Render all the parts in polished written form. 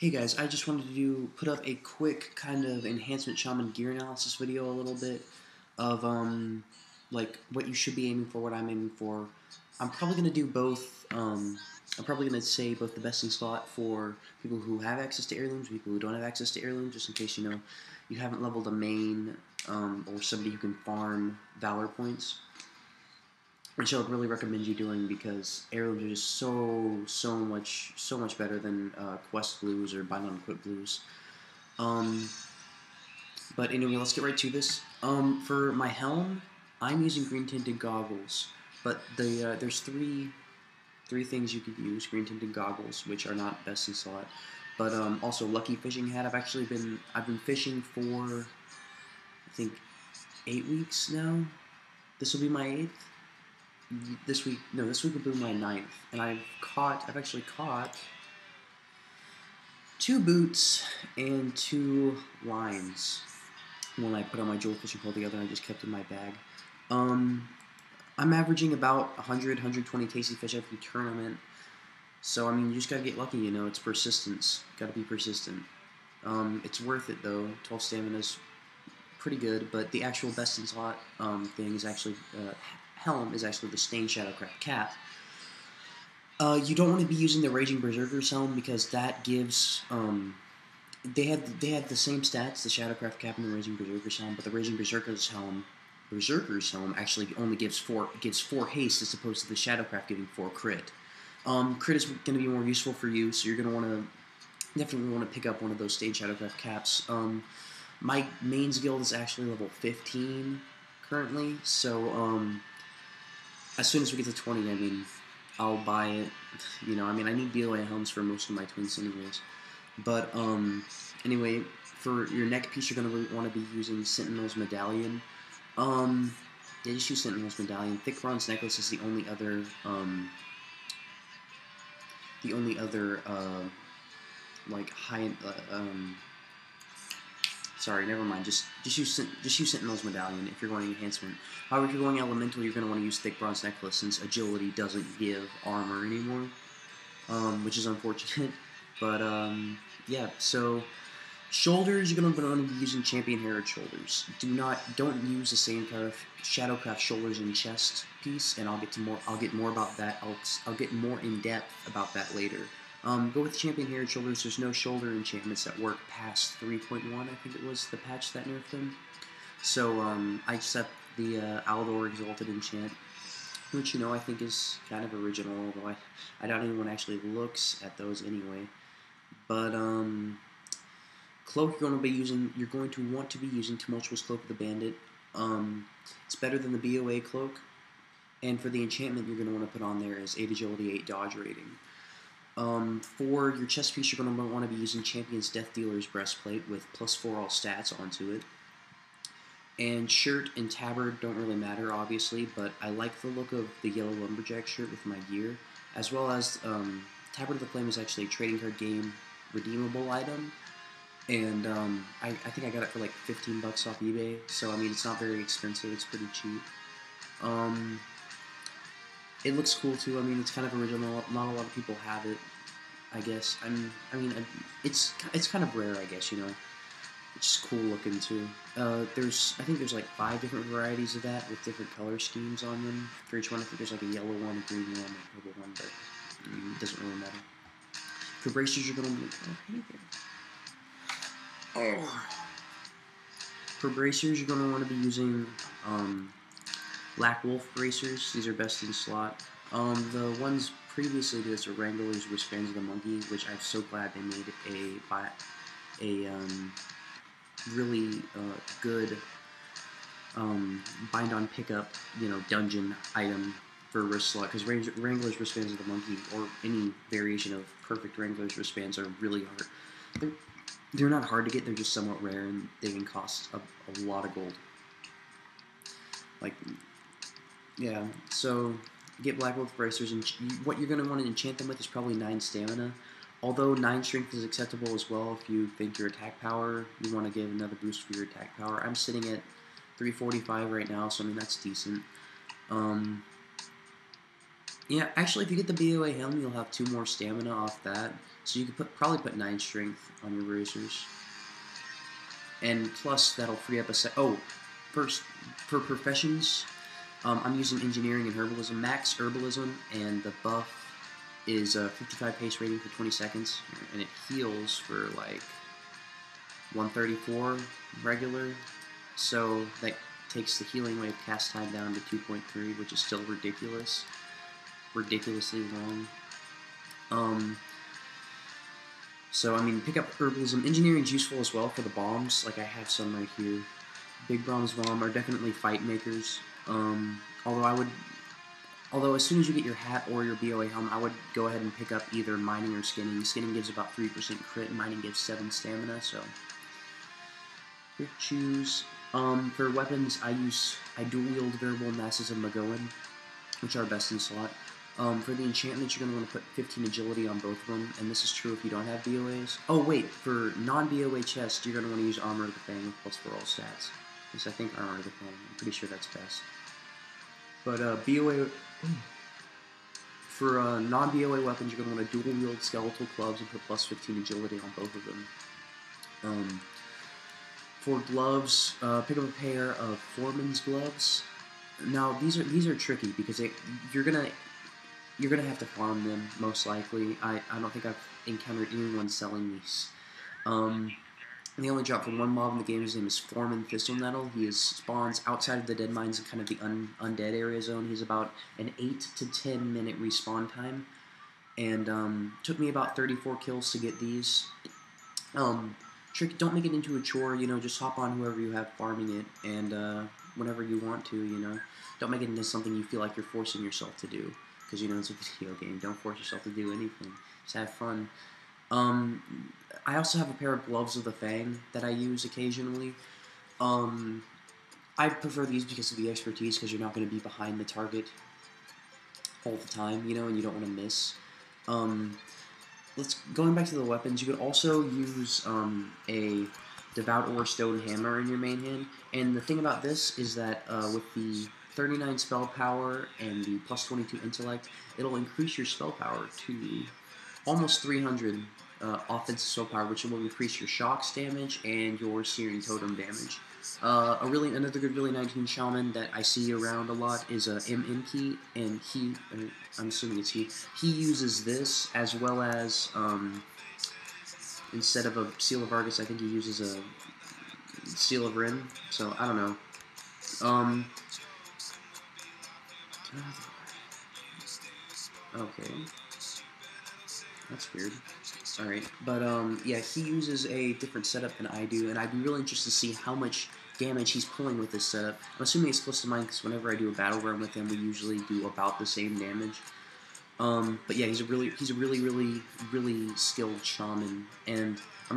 Hey guys, I just wanted to put up a quick kind of Enhancement Shaman gear analysis video a little bit of like what you should be aiming for, what I'm aiming for. I'm probably going to do both, I'm probably going to say both the best in slot for people who have access to heirlooms, people who don't have access to heirlooms, just in case you haven't leveled a main or somebody who can farm Valor points. Which I would really recommend you doing because heirlooms are just so much better than quest blues or bind on equip blues. But anyway, let's get right to this. For my helm, I'm using green tinted goggles, but there's three things you could use: green tinted goggles, which are not best in slot, but also lucky fishing hat. I've been fishing for I think 8 weeks now. This will be my 8th. This week will be my 9th, and I've actually caught 2 boots and 2 lines. When I put on my jewel fishing pole, the other I just kept in my bag. I'm averaging about 120 tasty fish every tournament, so I mean you just gotta get lucky, it's persistence. Gotta be persistent. It's worth it though. 12 stamina is pretty good, but the actual best in slot thing is actually helm is actually the stained shadowcraft cap. You don't want to be using the Raging Berserker's helm because that gives they have the same stats, the shadowcraft cap and the Raging Berserker's helm, but the Raging Berserker's helm actually only gives 4 haste as opposed to the shadowcraft giving 4 crit. Crit is going to be more useful for you, so you're going to definitely want to pick up one of those stained shadowcraft caps. My mains guild is actually level 15 currently, so as soon as we get to 20, I mean, I'll buy it. I mean, I need BOA helms for most of my twins anyways. But, anyway, for your neck piece, you're going to want to be using Sentinel's Medallion. Yeah, just use Sentinel's Medallion. Thick Bronze Necklace is the only other, like, high, sorry, never mind. Just use Sentinel's Medallion if you're going Enhancement. However, if you're going Elemental, you're going to want to use Thick Bronze Necklace since Agility doesn't give armor anymore, which is unfortunate. But yeah. So shoulders, you're going to want to be using Champion Herod shoulders. Don't use the same kind of Shadowcraft shoulders and chest piece, and I'll get more about that. I'll get more in depth about that later. Go with Champion Herod shoulders. There's no shoulder enchantments that work past 3.1, I think it was the patch that nerfed them. So I just have the Aldor Exalted enchant, which I think is kind of original, although I doubt anyone actually looks at those anyway. But Cloak, you're going to want to be using Tumultuous Cloak of the Bandit. It's better than the BOA Cloak, and for the enchantment you're going to want to put on there is 8 Agility, 8 Dodge rating. For your chest piece, you're going to want to be using Champion's Death Dealer's Breastplate with +4 all stats onto it. And shirt and tabard don't really matter, obviously, but I like the look of the Yellow Lumberjack shirt with my gear, as well as Tabard of the Flame is actually a trading card game redeemable item, and I think I got it for like 15 bucks off eBay, so I mean it's not very expensive, it's pretty cheap. It looks cool too. I mean, it's kind of original. Not a lot of people have it, I guess. I mean, it's kind of rare, I guess. It's just cool looking too. I think there's like 5 different varieties of that with different color schemes on them. For each one, I think there's like a yellow one, a green one, a purple one, but it doesn't really matter. For bracers, you're gonna be For bracers, you're gonna want to be using Black Wolf bracers. These are best in slot. The ones previously to this are Wrangler's Wristbands of the Monkey, which I'm so glad they made a really good bind on pickup, dungeon item for wrist slot, because Wrangler's Wristbands of the Monkey, or any variation of perfect Wrangler's Wristbands, are really hard. They're not hard to get, they're just somewhat rare, and they can cost a lot of gold. Yeah, so get Black Wolf bracers, and what you're going to want to enchant them with is probably 9 stamina. Although 9 strength is acceptable as well if you think your attack power, you want to give another boost for your attack power. I'm sitting at 345 right now, so I mean that's decent. Yeah, actually if you get the BOA helm, you'll have 2 more stamina off that. So you could probably put 9 strength on your bracers. And plus, that'll free up a set. Oh, first, for professions, I'm using engineering and herbalism. Max herbalism, and the buff is 55 pace rating for 20 seconds, and it heals for like 134 regular. So that takes the healing wave cast time down to 2.3, which is still ridiculously long. So, I mean, pick up herbalism. Engineering is useful as well for the bombs. Like, I have some right here. Big Bronze Bomb are definitely fight makers. Although as soon as you get your hat or your BOA helm, I would go ahead and pick up either mining or skinning. Skinning gives about 3% crit, and mining gives 7 stamina, so quick choose. For weapons, I dual wield variable masses of Magoan, which are best in slot. For the enchantments, you're going to want to put 15 agility on both of them, and this is true if you don't have BOAs. Oh wait, for non-BOA chests, you're going to want to use Armor of the Fang with plus for all stats. Because I think Armor of the Fang, I'm pretty sure that's best. But BOA, for non-BOA weapons, you're going to want to dual wield skeletal clubs and put plus 15 agility on both of them. For gloves, pick up a pair of Foreman's gloves. Now these are tricky because you're gonna have to farm them most likely. I don't think I've encountered anyone selling these. They only drop from one mob in the game. His name is Foreman Thistlenettle. He spawns outside of the dead mines in kind of the undead area zone. He's about an 8 to 10 minute respawn time, and took me about 34 kills to get these. Trick, don't make it into a chore, you know, just hop on whoever you have farming it, and whenever you want to, you know. Don't make it into something you feel like you're forcing yourself to do, because, you know, it's a video game. Don't force yourself to do anything. Just have fun. I also have a pair of gloves of the Fang that I use occasionally. I prefer these because of the expertise, because you're not going to be behind the target all the time, you know, and you don't want to miss. Going back to the weapons, you could also use a Devout Ore Stone Hammer in your main hand, and the thing about this is that with the 39 spell power and the plus 22 intellect, it'll increase your spell power to almost 300 offensive spell power, which will increase your shocks damage and your Searing Totem damage. Another good really 19 Shaman that I see around a lot is M. and I'm assuming it's he uses this as well as, instead of a Seal of Argus, I think he uses a Seal of Rin, so I don't know. Okay. That's weird. Alright, but yeah, he uses a different setup than I do, and I'd be really interested to see how much damage he's pulling with this setup. I'm assuming it's close to mine, because whenever I do a battle run with him, we usually do about the same damage. But yeah, he's a really skilled shaman, and I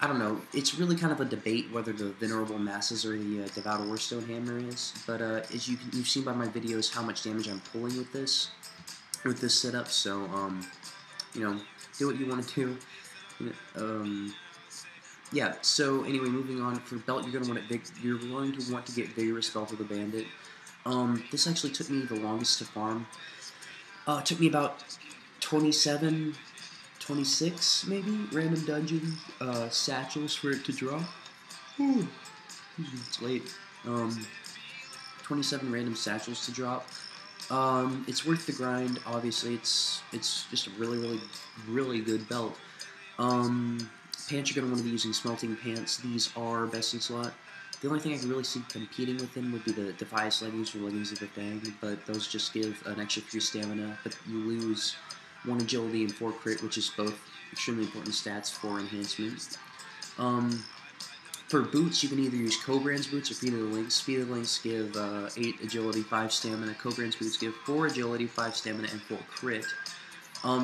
don't know, it's really kind of a debate whether the Venerable Masses or the Devout Ore Stone Hammer is, but as you've seen by my videos how much damage I'm pulling with this setup, so, you know, do what you want to do. Yeah, so anyway, moving on, for belt, you're going to want to get Vigorous Belt of the Bandit. This actually took me the longest to farm. It took me about 27, 26, maybe, random dungeon satchels for it to drop. Ooh, it's late. 27 random satchels to drop. It's worth the grind, obviously. It's just a really good belt. Pants, you're going to want to be using Smelting Pants. These are best in slot. The only thing I can really see competing with them would be the Defias leggings or leggings of the Fang, but those just give an extra 3 stamina, but you lose 1 agility and 4 crit, which is both extremely important stats for enhancement. For boots, you can either use Cobrand's boots or Feet of the Lynx. Feet of the Lynx give 8 agility, 5 stamina. Cobrand's boots give 4 agility, 5 stamina, and 4 crit.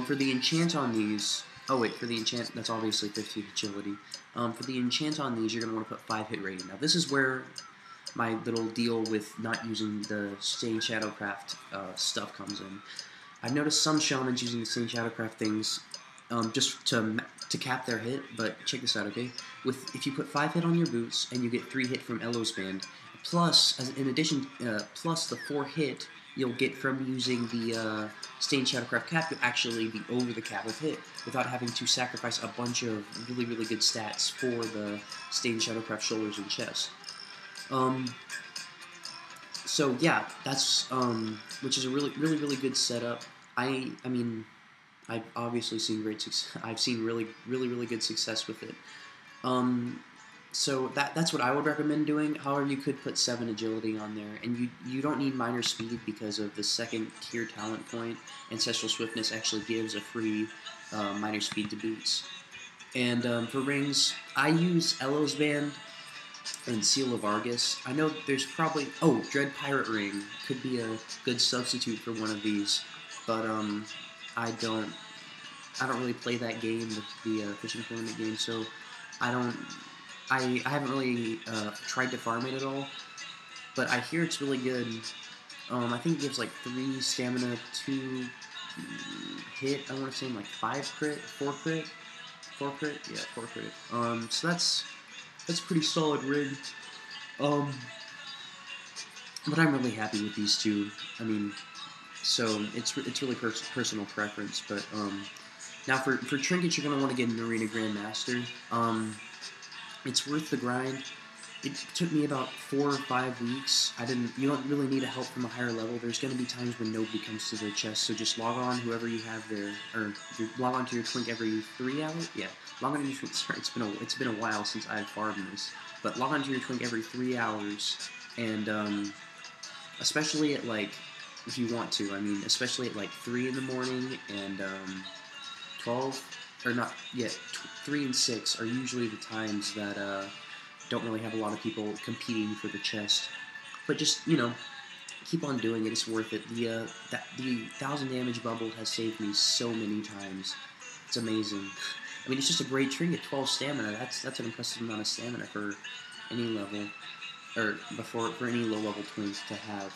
For the enchant on these... Oh wait, for the enchant, that's obviously 15 agility. For the enchant on these, you're going to want to put 5 hit rating. Now this is where my little deal with not using the Stained Shadowcraft stuff comes in. I've noticed some shamans using the Stained Shadowcraft things just to cap their hit, but check this out, okay? If you put 5 hit on your boots and you get 3 hit from Elo's Band, plus, in addition, plus the 4 hit you'll get from using the Stained Shadowcraft cap. You'll actually be over the cap of hit without having to sacrifice a bunch of really, really good stats for the Stained Shadowcraft shoulders and chest. So yeah, that's which is a really, really, really good setup. I mean, I've obviously seen great success. I've seen really, really, really good success with it. So that's what I would recommend doing. However, you could put 7 agility on there, and you don't need minor speed because of the second tier talent point. Ancestral Swiftness actually gives a free minor speed to boots. And for rings, I use Elo's Band and Seal of Argus. I know there's probably Dread Pirate Ring could be a good substitute for one of these, but I don't really play that game, the fishing tournament game, so I haven't really tried to farm it at all, but I hear it's really good. I think it gives like 3 stamina, 2 hit, I want to say like 5 crit, 4 crit, 4 crit, yeah, 4 crit. So that's pretty solid rig. But I'm really happy with these two. I mean, so it's really personal preference, but now for trinkets, you're gonna want to get an Arena Grandmaster. It's worth the grind. It took me about 4 or 5 weeks. You don't really need help from a higher level. There's going to be times when nobody comes to their chest, so just log on, whoever you have there, or log on to your Twink every 3 hours. Yeah, log on to your Twink. Sorry, it's been a while since I've farmed this, but log on to your Twink every 3 hours, and especially at like, if you want to, I mean, especially at like 3 in the morning and 12. Or not yet, 3 and 6 are usually the times that don't really have a lot of people competing for the chest. But just, keep on doing it, it's worth it. The 1000 damage bubble has saved me so many times. It's amazing. I mean, it's just a great trinket, 12 stamina. That's an impressive amount of stamina for any level, or for any low level twink to have.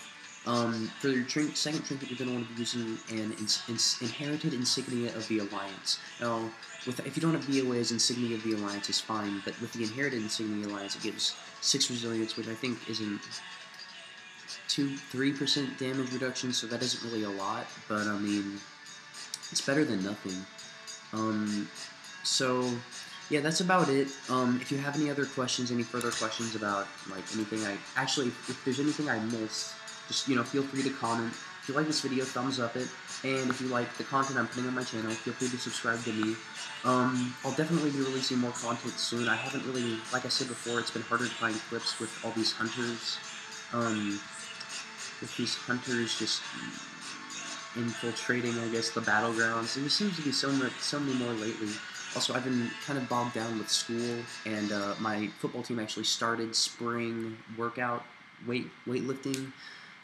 For your second trinket, you're going to want to be using an Inherited Insignia of the Alliance. Now, if you don't have BOA as Insignia of the Alliance, it's fine, but with the Inherited Insignia Alliance, it gives 6 resilience, which I think isn't 3% damage reduction, so that isn't really a lot, but I mean, it's better than nothing. So, yeah, that's about it. If you have any other questions, any further questions about, like, anything if there's anything I missed, just, feel free to comment. If you like this video, thumbs up it. And if you like the content I'm putting on my channel, feel free to subscribe to me. I'll definitely be releasing more content soon. I haven't really, like I said before, it's been harder to find clips with all these hunters. With these hunters just infiltrating, I guess, the battlegrounds. There seems to be so many more lately. Also, I've been kind of bogged down with school, and my football team actually started spring workout weightlifting.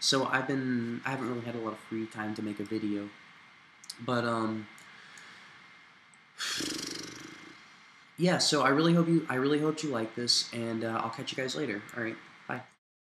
So I haven't really had a lot of free time to make a video, but yeah. So I really hope you like this, and I'll catch you guys later. All right.